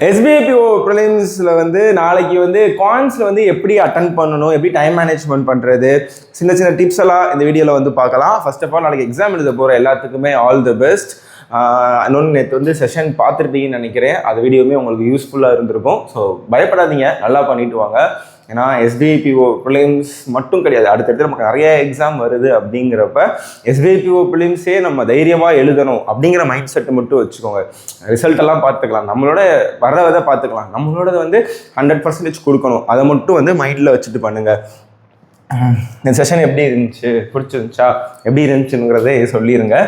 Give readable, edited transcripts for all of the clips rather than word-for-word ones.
SBIPO ப்ரிலிம்ஸில் வந்து நாளைக்கு வந்து காயின்ஸில் வந்து எப்படி அட்டன் பண்ணணும், எப்படி டைம் மேனேஜ்மெண்ட் பண்ணுறது, சின்ன சின்ன டிப்ஸ் எல்லாம் இந்த வீடியோவில் வந்து பார்க்கலாம். ஃபர்ஸ்ட் ஆஃப் ஆல் நாளைக்கு எக்ஸாம் எழுத போகிற எல்லாத்துக்குமே ஆல் தி பெஸ்ட். இன்னொன்று நேற்று வந்து செஷன் பார்த்துருப்பீங்கன்னு நினைக்கிறேன். அது வீடியோவுமே உங்களுக்கு யூஸ்ஃபுல்லாக இருந்திருக்கும். ஸோ பயப்படாதீங்க, நல்லா பண்ணிட்டு வாங்க. ஏன்னா SBIPO ப்ரிலிம்ஸ் மட்டும் கிடையாது, அடுத்தடுத்து நமக்கு நிறைய எக்ஸாம் வருது. அப்படிங்கிறப்ப SBIPO ப்ரிலிம்ஸே நம்ம தைரியமாக எழுதணும் அப்படிங்கிற மைண்ட் செட்டை மட்டும் வச்சுக்கோங்க. ரிசல்ட் எல்லாம் பார்த்துக்கலாம், நம்மளோட வர்றதை பார்த்துக்கலாம், நம்மளோட வந்து 100% கொடுக்கணும். அதை மட்டும் வந்து மைண்டில் வச்சுட்டு பண்ணுங்கள். இந்த செஷன் எப்படி இருந்துச்சு, பிடிச்சிருந்துச்சா, எப்படி இருந்துச்சுங்கிறதே சொல்லிடுங்க.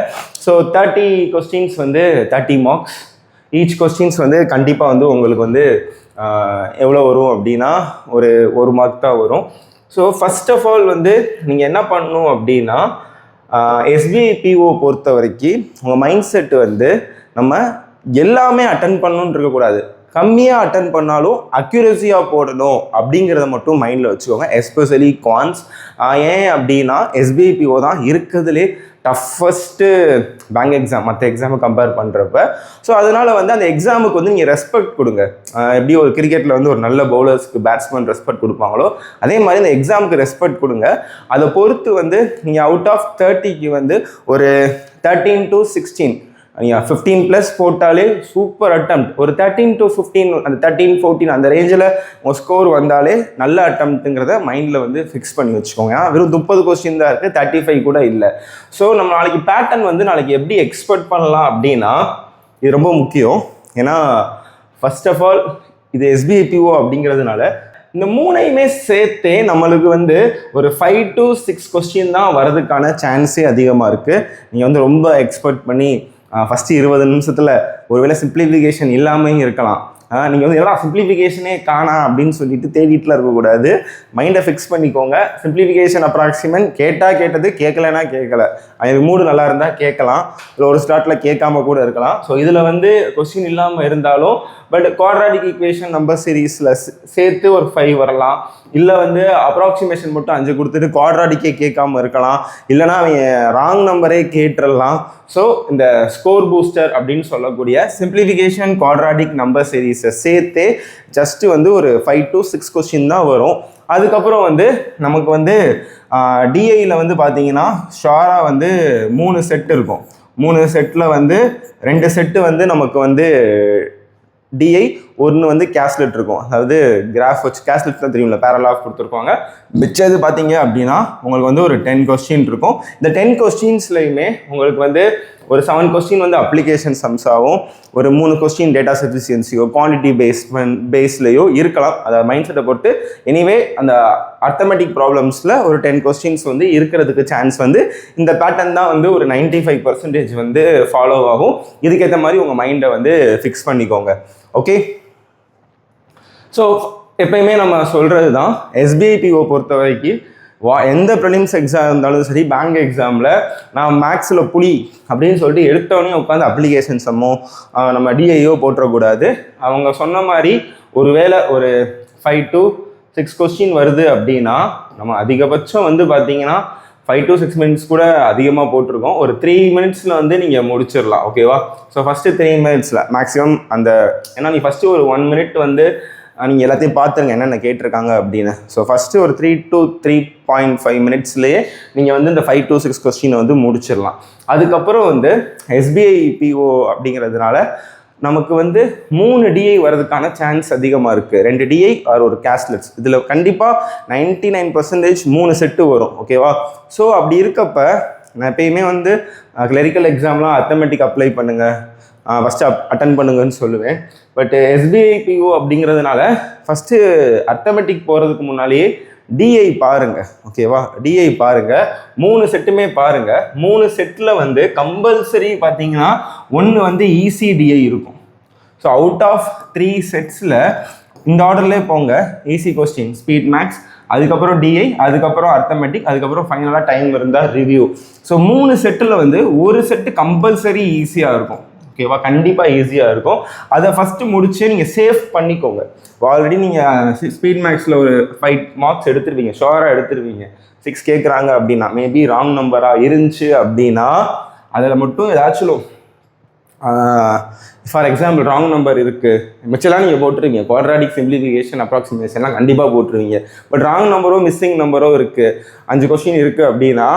ஸோ 30 கொஸ்டின்ஸ் வந்து 30 மார்க்ஸ். ஈச் கொஸ்டின்ஸ் வந்து கண்டிப்பாக வந்து உங்களுக்கு வந்து எவ்வளோ வரும் அப்படின்னா ஒரு மார்க் தான் வரும். ஸோ ஃபர்ஸ்ட் ஆஃப் ஆல் வந்து நீங்கள் என்ன பண்ணணும் அப்படின்னா, SBIPO பொறுத்த வரைக்கும் உங்கள் மைண்ட் செட்டு வந்து நம்ம எல்லாமே அட்டன் பண்ணணுன்னு இருக்கக்கூடாது. கம்மியாக அட்டன் பண்ணாலும் அக்யூரஸியாக போடணும் அப்படிங்கிறத மட்டும் மைண்டில் வச்சுக்கோங்க. Especially cons. ஏன் அப்படின்னா SBIPO தான் இருக்கிறதுலே டஃபஸ்ட்டு பேங்க் எக்ஸாம் மற்ற எக்ஸாமை கம்பேர் பண்ணுறப்ப. ஸோ அதனால் வந்து அந்த எக்ஸாமுக்கு வந்து நீங்கள் ரெஸ்பெக்ட் கொடுங்க. எப்படி ஒரு கிரிக்கெட்டில் வந்து ஒரு நல்ல பவுலர்ஸ்க்கு பேட்ஸ்மேன் ரெஸ்பெக்ட் கொடுப்பாங்களோ அதே மாதிரி இந்த எக்ஸாமுக்கு ரெஸ்பெக்ட் கொடுங்க. அதை பொறுத்து வந்து நீங்கள் அவுட் ஆஃப் 30க்கு வந்து ஒரு 13 to 16 நீங்கள் 15+ போட்டாலே சூப்பர் அட்டெம்ப்ட். ஒரு 13 to 15, அந்த 13, 14 அந்த ரேஞ்சில் உங்கள் ஸ்கோர் வந்தாலே நல்ல அட்டெம்ப்ட்டுங்கிறத மைண்டில் வந்து ஃபிக்ஸ் பண்ணி வச்சுக்கோங்க. ஏன்னா வெறும் 30 கொஸ்டின் தான் இருக்குது, 35 கூட இல்லை. ஸோ நம்ம நாளைக்கு பேட்டர்ன் வந்து நாளைக்கு எப்படி எக்ஸ்பெக்ட் பண்ணலாம் அப்படின்னா, இது ரொம்ப முக்கியம். ஏன்னா ஃபர்ஸ்ட் ஆஃப் ஆல் இது SBIPO அப்படிங்கிறதுனால இந்த மூணையுமே சேர்த்தே நம்மளுக்கு வந்து ஒரு 5 to 6 கொஸ்டின் தான் வரதுக்கான சான்ஸே அதிகமாக இருக்குது. நீங்கள் வந்து ரொம்ப எக்ஸ்பெக்ட் பண்ணி ஃபஸ்ட்டு 20 நிமிஷத்தில் ஒருவேளை சிம்பிளிஃபிகேஷன் இல்லாமல் இருக்கலாம். நீங்கள் வந்து எல்லாம் சிம்பிளிஃபிகேஷனே காணா அப்படின்னு சொல்லிட்டு தேடிட்டுல இருக்கக்கூடாது. மைண்டை ஃபிக்ஸ் பண்ணிக்கோங்க. சிம்பிளிஃபிகேஷன் அப்ராக்சிமேட் கேட்டால் கேட்டது, கேட்கலன்னா கேட்கல. அது மூடு நல்லா இருந்தால் கேட்கலாம், இல்லை ஒரு ஸ்டார்ட்டில் கேட்காம கூட இருக்கலாம். ஸோ இதில் வந்து கொஸ்டின் இல்லாமல் இருந்தாலும் பட் குவாட்ராட்டிக் ஈக்குவேஷன் நம்பர் சீரீஸில் சேர்த்து ஒரு 5 வரலாம். இல்லை வந்து அப்ராக்சிமேஷன் மட்டும் 5 கொடுத்துட்டு குவாட்ராட்டிக்கே கேட்காம இருக்கலாம். இல்லைனா அவங்க ராங் நம்பரே கேட்டுடலாம். ஸோ இந்த ஸ்கோர் பூஸ்டர் அப்படின்னு சொல்லக்கூடிய சிம்பிளிஃபிகேஷன் குவாட்ராட்டிக் நம்பர் சீரீஸை சேர்த்தே ஜஸ்ட்டு வந்து ஒரு 5 to 6 கொஸ்டின் தான் வரும். அதுக்கப்புறம் வந்து நமக்கு வந்து டிஐயில் வந்து பார்த்தீங்கன்னா ஷாராக வந்து 3 செட் இருக்கும். 3 செட்டில் வந்து 2 செட்டு வந்து நமக்கு வந்து டிஐ, ஒன்று வந்து கேஸ்லெட் இருக்கும். அதாவது கிராஃப் வச்சு கேஸ்லெட் தான் தெரியும்ல, பேரலாஃப் கொடுத்துருப்பாங்க. மிச்சது பார்த்தீங்க அப்படின்னா உங்களுக்கு வந்து ஒரு 10 கொஸ்டின் இருக்கும். இந்த 10 கொஸ்டின்ஸ்லையுமே உங்களுக்கு வந்து ஒரு 7 கொஸ்டின் வந்து அப்ளிகேஷன் சம்ஸாகவும், ஒரு 3 கொஸ்டின் டேட்டா சஃபிஷியன்சியோ குவான்டிட்டி பேஸ்லையோ இருக்கலாம். அதை மைண்ட் செட்டை பொறுத்து. எனிவே அந்த அர்த்தமெட்டிக் ப்ராப்ளம்ஸில் ஒரு 10 கொஸ்டின்ஸ் வந்து இருக்கிறதுக்கு சான்ஸ் வந்து இந்த பேட்டர்ன் தான் வந்து ஒரு 95% வந்து ஃபாலோ ஆகும். இதுக்கேற்ற மாதிரி உங்கள் மைண்டை வந்து ஃபிக்ஸ் பண்ணிக்கோங்க. ஓகே, ஸோ எப்பயுமே நம்ம சொல்கிறது தான், SBIPO பொறுத்த வரைக்கும் எந்த ப்ரிலிம்ஸ் எக்ஸாம் இருந்தாலும் சரி, பேங்க் எக்ஸாமில் நான் மேக்ஸில் புலி அப்படின்னு சொல்லிட்டு எடுத்தவொடனே உட்காந்து அப்ளிகேஷன் சம்மோ நம்ம டிஐயோ போட்டுறக்கூடாது. அவங்க சொன்ன மாதிரி ஒருவேளை ஒரு 5 to 6 கொஸ்டின் வருது அப்படின்னா நம்ம அதிகபட்சம் வந்து பார்த்தீங்கன்னா 5 to 6 மினிட்ஸ் கூட அதிகமாக போட்டிருக்கோம். ஒரு 3 மினிட்ஸில் வந்து நீங்கள் முடிச்சிடலாம். ஓகேவா? ஸோ ஃபஸ்ட்டு 3 மினிட்ஸில் மேக்ஸிமம் அந்த, ஏன்னா நீ ஃபஸ்ட்டு ஒரு 1 மினிட் வந்து நீங்கள் எல்லாத்தையும் பார்த்துருங்க என்னென்ன கேட்டிருக்காங்க அப்படின்னு. ஸோ ஃபஸ்ட்டு ஒரு 3 to 3.5 மினிட்ஸ்லேயே நீங்கள் வந்து இந்த 5 to 6 கொஸ்டினை வந்து முடிச்சிடலாம். அதுக்கப்புறம் வந்து SBIPO அப்படிங்கிறதுனால நமக்கு வந்து 3 டிஐ வர்றதுக்கான சான்ஸ் அதிகமாக இருக்குது. 2 டிஐ ஆர் ஒரு கேஸ்லெட்ஸ். இதில் கண்டிப்பாக 99% 3 செட்டு வரும். ஓகேவா? ஸோ அப்படி இருக்கப்ப நான் எப்பயுமே வந்து கிளரிக்கல் எக்ஸாம்லாம் அர்த்தமெட்டிக் அப்ளை பண்ணுங்கள், ஃபஸ்ட்டு அட்டன் பண்ணுங்கன்னு சொல்லுவேன். பட் SBIPO அப்படிங்கிறதுனால ஃபஸ்ட்டு அர்த்தமெட்டிக் போகிறதுக்கு முன்னாலேயே டிஐ பாருங்கள். ஓகேவா? டிஐ பாருங்கள், 3 செட்டுமே பாருங்கள். 3 செட்டில் வந்து கம்பல்சரி பார்த்தீங்கன்னா 1 வந்து ஈஸி டிஐ இருக்கும். ஸோ அவுட் ஆஃப் 3 செட்ஸில் இந்த ஆர்டர்லேயே போங்க. ஈஸி கொஸ்டின், ஸ்பீட் மேக்ஸ், அதுக்கப்புறம் டிஐ, அதுக்கப்புறம் அர்த்தமெட்டிக், அதுக்கப்புறம் ஃபைனலாக டைம் இருந்தால் ரிவ்யூ. ஸோ 3 செட்டில் வந்து ஒரு செட்டு கம்பல்சரி ஈஸியாக இருக்கும். ஓகேவா? கண்டிப்பாக ஈஸியாக இருக்கும். அதை ஃபஸ்ட்டு முடிச்சு நீங்கள் சேவ் பண்ணிக்கோங்க. ஆல்ரெடி நீங்கள் ஸ்பீட் மேக்ஸில் ஒரு 5 மார்க்ஸ் எடுத்துருவீங்க, ஷோராக எடுத்துருவீங்க. 6 கேட்குறாங்க அப்படின்னா, மேபி ராங் நம்பராக இருந்துச்சு அப்படின்னா அதில் மட்டும் ஏதாச்சும் ஃபார் எக்ஸாம்பிள் ராங் நம்பர் இருக்குது, மிச்சலாம் நீங்கள் போட்டுருவீங்க, குவாட்ராட்டிக் சிம்பிளிஃபிகேஷன் அப்ராக்சிமேஷன்லாம் கண்டிப்பாக போட்டுருவீங்க. பட் ராங் நம்பரோ மிஸ்ஸிங் நம்பரோ இருக்குது, 5 கொஸ்டின் இருக்குது அப்படின்னா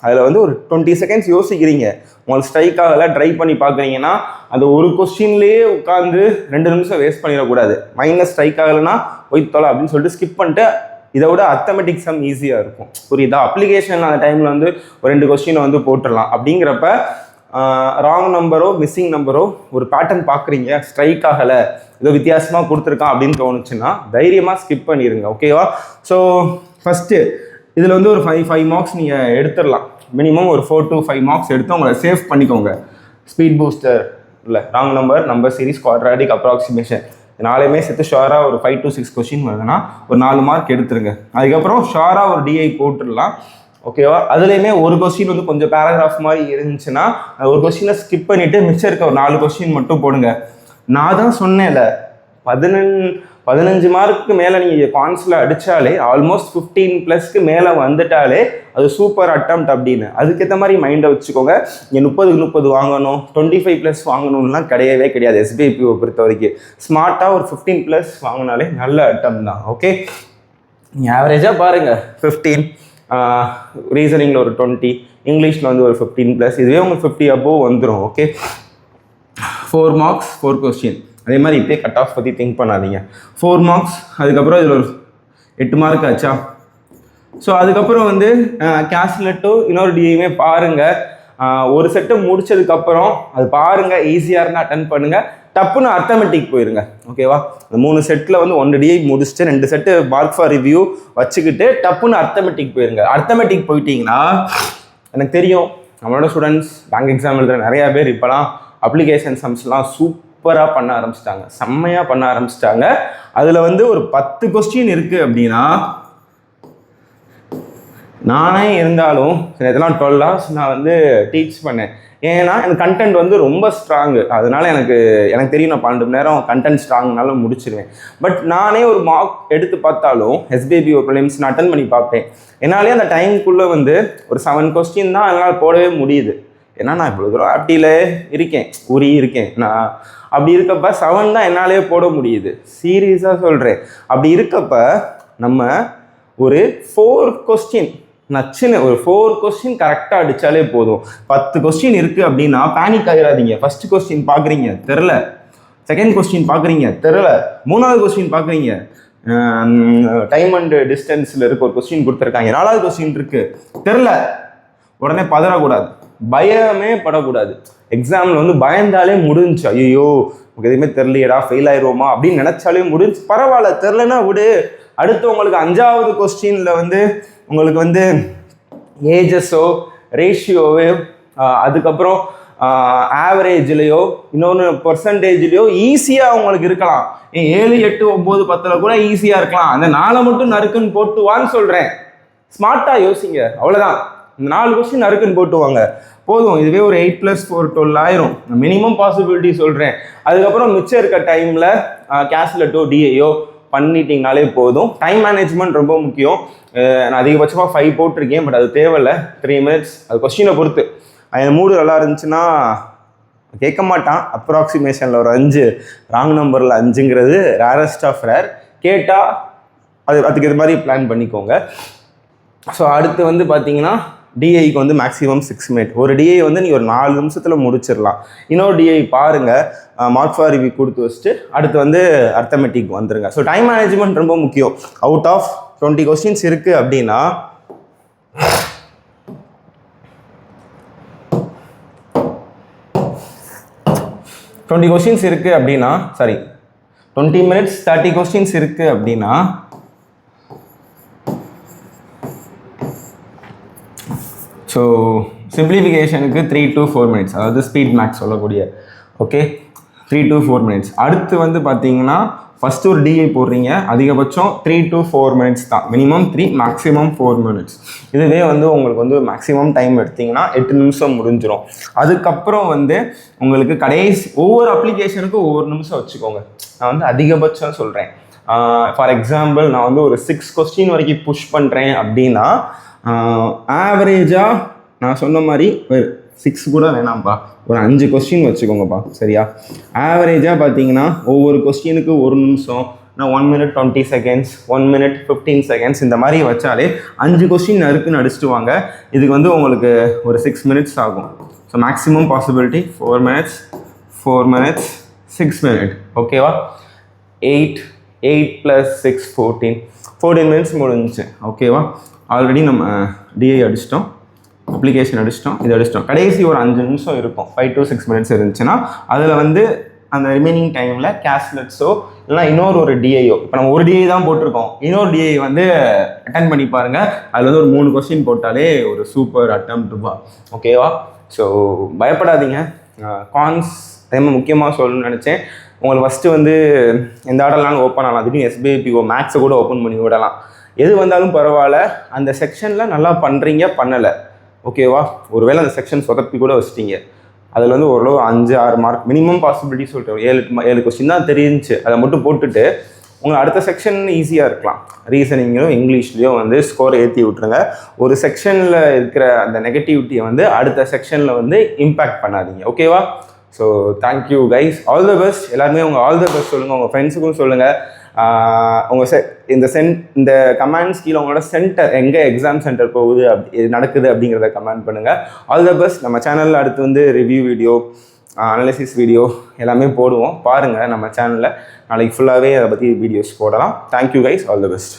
அதில் வந்து ஒரு 20 செகண்ட்ஸ் யோசிக்கிறீங்க, உங்களுக்கு ஸ்ட்ரைக் ஆகலை, ட்ரை பண்ணி பார்க்குறீங்கன்னா அந்த ஒரு கொஸ்டின்லேயே உட்காந்து 2 நிமிஷம் வேஸ்ட் பண்ணிடக்கூடாது. மைனஸ் ஸ்ட்ரைக் ஆகலைன்னா போய் தொலை அப்படின்னு சொல்லிட்டு ஸ்கிப் பண்ணிட்டு இதை விட அர்த்தமெட்டிக் சம் ஈஸியாக இருக்கும். புரியுதா? அப்ளிகேஷன் அந்த டைமில் வந்து ஒரு 2 கொஸ்டினை வந்து போட்டுடலாம். அப்படிங்கிறப்ப ராங் நம்பரோ மிஸ்ஸிங் நம்பரோ ஒரு பேட்டர்ன் பார்க்குறீங்க, ஸ்ட்ரைக் ஆகலை, ஏதோ வித்தியாசமாக கொடுத்துருக்கான் அப்படின்னு தோணுச்சுன்னா தைரியமாக ஸ்கிப் பண்ணிடுங்க. ஓகேவா? ஸோ ஃபஸ்ட்டு இதில் வந்து ஒரு 5 மார்க்ஸ் நீங்கள் எடுத்துடலாம். மினிமம் ஒரு 4 to 5 மார்க்ஸ் எடுத்து உங்களை சேவ் பண்ணிக்கோங்க. ஸ்பீட் பூஸ்டர் இல்லை, wrong number series, quadratic approximation, நாளையுமே சேர்த்து ஷுவராக ஒரு 5 to 6 கொஸ்டின் வருதுன்னா ஒரு 4 மார்க் எடுத்துருங்க. அதுக்கப்புறம் ஷுவராக ஒரு டிஐ போட்டுடலாம். ஓகேவா? அதுலேயுமே ஒரு கொஸ்டின் வந்து கொஞ்சம் பேராகிராஃப் மாதிரி இருந்துச்சுன்னா ஒரு கொஸ்டினை ஸ்கிப் பண்ணிவிட்டு மிச்சம் இருக்க ஒரு 4 கொஸ்டின் மட்டும் போடுங்க. நான் தான் சொன்னேன்ல, 15 மார்க்கு மேலே நீங்கள் கான்ஸில் அடித்தாலே ஆல்மோஸ்ட் 15+ மேலே வந்துட்டாலே அது சூப்பர் அட்டம்ப்ட் அப்படின்னு. அதுக்கேற்ற மாதிரி மைண்டை வச்சுக்கோங்க. நீங்கள் 30 வாங்கணும், 25+ வாங்கணும்லாம் கிடையவே கிடையாது. எஸ்பிஐபியை பொறுத்த வரைக்கும் ஸ்மார்ட்டாக ஒரு 15+ வாங்கினாலே நல்ல அட்டம் தான். ஓகே, நீங்கள் ஆவரேஜாக பாருங்கள், 15, ரீசனிங்கில் ஒரு 20, இங்கிலீஷில் வந்து ஒரு 15+, இதுவே உங்களுக்கு 50 above வந்துடும். Okay, 4 marks 4 question. அதே மாதிரி இப்போயே கட் ஆஃப் பற்றி திங்க் பண்ணாதீங்க. 4 மார்க்ஸ், அதுக்கப்புறம் இதில் ஒரு 8 மார்க் ஆச்சா. ஸோ அதுக்கப்புறம் வந்து கேஸ்லெட்டோ இன்னொரு டிஐயுமே பாருங்கள். ஒரு செட்டு முடிச்சதுக்கப்புறம் அது பாருங்கள், ஈஸியாக இருந்தால் அட்டன் பண்ணுங்கள், டப்புன்னு அர்த்தமெட்டிக் போயிருங்க. ஓகேவா? இந்த 3 செட்டில் வந்து 1 டிஐ முடிச்சுட்டு 2 செட்டு மார்க் ஃபார் ரிவ்யூ வச்சுக்கிட்டு டப்புன்னு அர்த்தமெட்டிக் போயிருங்க. அர்த்தமெட்டிக் போயிட்டீங்கன்னா எனக்கு தெரியும் நம்மளோட ஸ்டூடெண்ட்ஸ் பேங்க் எக்ஸாம் எழுதுகிற நிறையா பேர் இப்போலாம் அப்ளிகேஷன் சம்ஸ்லாம் சூப்பராக பண்ண ஆரம்பிச்சிட்டாங்க, செம்மையாக பண்ண ஆரம்பிச்சிட்டாங்க. அதில் வந்து ஒரு 10 கொஸ்டின் இருக்குது அப்படின்னா நானே இருந்தாலும் இதெல்லாம் 12 hours நான் வந்து டீச் பண்ணேன். ஏன்னா எனக்கு கண்டென்ட் வந்து ரொம்ப ஸ்ட்ராங்கு, அதனால எனக்கு தெரியும் நான் 12 மணி நேரம் கண்டென்ட் ஸ்ட்ராங்னால முடிச்சிருவேன். பட் நானே ஒரு மார்க் எடுத்து பார்த்தாலும் எஸ்பிஐபி ஒரு ப்ரிலிம்ஸ் நான் அட்டன் பண்ணி பார்ப்பேன். என்னாலே அந்த டைமுக்குள்ளே வந்து ஒரு 7 கொஸ்டின் தான் என்னால் போடவே முடியுது. ஏன்னா நான் இவ்வளோ தூரம் ஆப்டியில் இருக்கேன். நான் அப்படி இருக்கப்ப 7 தான் என்னாலே போட முடியுது. சீரியஸாக சொல்கிறேன். அப்படி இருக்கப்ப நம்ம ஒரு 4 கொஸ்டின் நச்சுன்னு ஒரு 4 கொஸ்டின் கரெக்டாக அடித்தாலே போதும். 10 கொஸ்டின் இருக்குது அப்படின்னா பேனிக் ஆகிடாதீங்க. ஃபஸ்ட் கொஸ்டின் பார்க்குறீங்க, தெரில. செகண்ட் கொஸ்டின் பார்க்குறீங்க, தெரில. 3வது கொஸ்டின் பார்க்குறீங்க, டைம் அண்ட் டிஸ்டன்ஸில் இருக்க ஒரு கொஸ்டின் கொடுத்துருக்காங்க. 4வது கொஸ்டின் இருக்குது, தெரில. உடனே பதறக்கூடாது, பயமே படக்கூடாது. எக்ஸாமில் வந்து பயந்தாலே முடிஞ்சு, ஐயோ உங்களுக்கு எதுவுமே தெரியலையடா, ஃபெயில் ஆயிடுவோமா அப்படின்னு நினச்சாலே முடிஞ்சு. பரவாயில்ல, தெரிலனா விடு. அடுத்து உங்களுக்கு 5வது கொஸ்டினில் வந்து உங்களுக்கு வந்து ஏஜஸோ ரேஷியோவோ அதுக்கப்புறம் ஆவரேஜ்லேயோ இன்னொன்று பர்சன்டேஜ்லேயோ ஈஸியாக உங்களுக்கு இருக்கலாம். 7, 8, 9, 10 கூட ஈஸியாக இருக்கலாம். அந்த 4 மட்டும் நறுக்குன்னு போட்டுவான்னு சொல்கிறேன். ஸ்மார்ட்டாக யோசிங்க, அவ்வளோதான். இந்த 4 கொஸ்டின் நறுக்குன்னு போட்டுவாங்க போதும். இதுவே ஒரு 8 + 4 12 ஆயிரும். மினிமம் பாசிபிலிட்டி சொல்கிறேன். அதுக்கப்புறம் மிச்சம் இருக்க டைமில் கேஸ்லெட்டோ டிஐயோ பண்ணிட்டீங்கனாலே போதும். டைம் மேனேஜ்மெண்ட் ரொம்ப முக்கியம். நான் அதிகபட்சமாக 5 போட்டிருக்கேன், பட் அது தேவையில்லை. 3 minutes அது கொஸ்டினை பொறுத்து. என் மூடு நல்லா இருந்துச்சுன்னா கேட்க மாட்டான். அப்ராக்சிமேஷனில் ஒரு 5, ராங் நம்பரில் 5ங்கிறது ரேரஸ்ட் ஆஃப் ரேர். கேட்டால் அதுக்கு இது மாதிரி பிளான் பண்ணிக்கோங்க. ஸோ அடுத்து வந்து பார்த்தீங்கன்னா டிஐக்கு வந்து மேக்ஸிமம் 6 minutes. ஒரு டிஐ வந்து நீங்கள் ஒரு 4 நிமிஷத்தில் முடிச்சிடலாம். இன்னொரு டிஐ பாருங்கள், மார்க் ஃபார் ரிவ்யூ கொடுத்து வச்சுட்டு அடுத்து வந்து அர்த்தமெட்டிக் வந்துருங்க. ஸோ டைம் மேனேஜ்மெண்ட் ரொம்ப முக்கியம். அவுட் ஆஃப் 20 கொஸ்டின்ஸ் இருக்குது அப்படின்னா 20 கொஸ்டின்ஸ் இருக்குது அப்படின்னா 20 minutes 30 கொஸ்டின்ஸ் இருக்குது அப்படின்னா ஸோ சிம்பிளிஃபிகேஷனுக்கு 3 to 4 minutes, அதாவது ஸ்பீட் மேக்ஸ் சொல்லக்கூடிய. Okay, 3 to 4 minutes. அடுத்து வந்து பார்த்தீங்கன்னா ஃபஸ்ட்டு ஒரு டிஐ போடுறீங்க, அதிகபட்சம் 3 to 4 minutes தான். Minimum 3, maximum 4 minutes. இதுவே வந்து உங்களுக்கு வந்து மேக்ஸிமம் டைம் எடுத்திங்கன்னா 8 நிமிஷம் முடிஞ்சிடும். அதுக்கப்புறம் வந்து உங்களுக்கு கடைசி ஒவ்வொரு அப்ளிகேஷனுக்கும் ஒவ்வொரு நிமிஷம் வச்சுக்கோங்க. நான் வந்து அதிகபட்சம் சொல்கிறேன். ஃபார் எக்ஸாம்பிள் நான் வந்து ஒரு 6 கொஸ்டின் வரைக்கும் புஷ் பண்ணுறேன் அப்படின்னா ஆவரேஜாக நான் சொன்ன மாதிரி 6 கூட வேணாம்ப்பா, ஒரு 5 கொஸ்டின் வச்சுக்கோங்கப்பா. சரியா? ஆவரேஜாக பார்த்தீங்கன்னா ஒவ்வொரு கொஸ்டினுக்கு 1 நிமிஷம், நான் 1 minute 20 seconds, 1 minute 15 seconds இந்த மாதிரி வச்சாலே 5 கொஸ்டின் நறுக்குன்னு அடிச்சுட்டு வாங்க. இதுக்கு வந்து உங்களுக்கு ஒரு 6 minutes ஆகும். So maximum possibility 4 minutes, 4 minutes, 6 minutes. ஓகேவா? 8 + 6 14 minutes முடிஞ்சிச்சு. ஓகேவா? ஆல்ரெடி நம்ம டிஐ அடிச்சிட்டோம், அப்ளிகேஷன் அடிச்சிட்டோம், இது அடிச்சிட்டோம். கடைசி ஒரு 5 நிமிஷம் இருக்கும், 5 to 6 minutes இருந்துச்சுன்னா அதில் வந்து அந்த ரிமைனிங் டைமில் கேஷ்லெட்ஸோ இல்லைனா இன்னொரு டிஐயோ, இப்போ நம்ம ஒரு டிஐ தான் போட்டிருக்கோம், இன்னொரு டிஐ வந்து அட்டன் பண்ணி பாருங்கள். அதில் வந்து ஒரு 3 கொஸ்டின் போட்டாலே ஒரு சூப்பர் அட்டெம்ப்ட்பா. ஓகேவா? ஸோ பயப்படாதீங்க. கான்ஸ் டைம் முக்கியமாக சொல்லணும்னு நினச்சேன். உங்களுக்கு ஃபஸ்ட்டு வந்து எந்த ஆர்டர்லாம் ஓப்பன் ஆகலாம், திடீர்னு எஸ்பிஐபிஓ மேக்ஸை கூட ஓப்பன் பண்ணி விடலாம். எது வந்தாலும் பரவாயில்ல, அந்த செக்ஷனில் நல்லா பண்ணுறீங்க பண்ணலை, ஓகேவா? ஒருவேளை அந்த செக்ஷன் சொதப்பி கூட வச்சிட்டீங்க, அதில் வந்து ஓரளவு 5-6 மார்க் மினிமம் பாசிபிலிட்டி சொல்லிட்டு 7 கொஸ்டின் தான் தெரிஞ்சிச்சு, அதை மட்டும் போட்டுட்டு உங்களை அடுத்த செக்ஷன் ஈஸியாக இருக்கலாம். ரீசனிங்லையும் இங்கிலீஷ்லேயும் வந்து ஸ்கோர் ஏற்றி விட்ருங்க. ஒரு செக்ஷனில் இருக்கிற அந்த நெகட்டிவிட்டியை வந்து அடுத்த செக்ஷனில் வந்து இம்பேக்ட் பண்ணாதீங்க. ஓகேவா? So thank you guys, all the best. எல்லாருமே உங்கள் ஆல் த பெஸ்ட் சொல்லுங்கள், உங்கள் ஃப்ரெண்ட்ஸுக்கும் சொல்லுங்கள். உங்கள் இந்த கமெண்ட்ஸ் கீழே உங்களோட சென்டர் எங்கே எக்ஸாம் சென்டர் போகுது நடக்குது அப்படிங்கிறத கமெண்ட் பண்ணுங்கள். All the best. நம்ம சேனலில் அடுத்து வந்து ரிவ்யூ வீடியோ, அனாலிசிஸ் வீடியோ எல்லாமே போடுவோம், பாருங்கள் நம்ம சேனலில். நாளைக்கு ஃபுல்லாகவே அதை பற்றி வீடியோஸ் போடலாம். Thank you guys, all the best.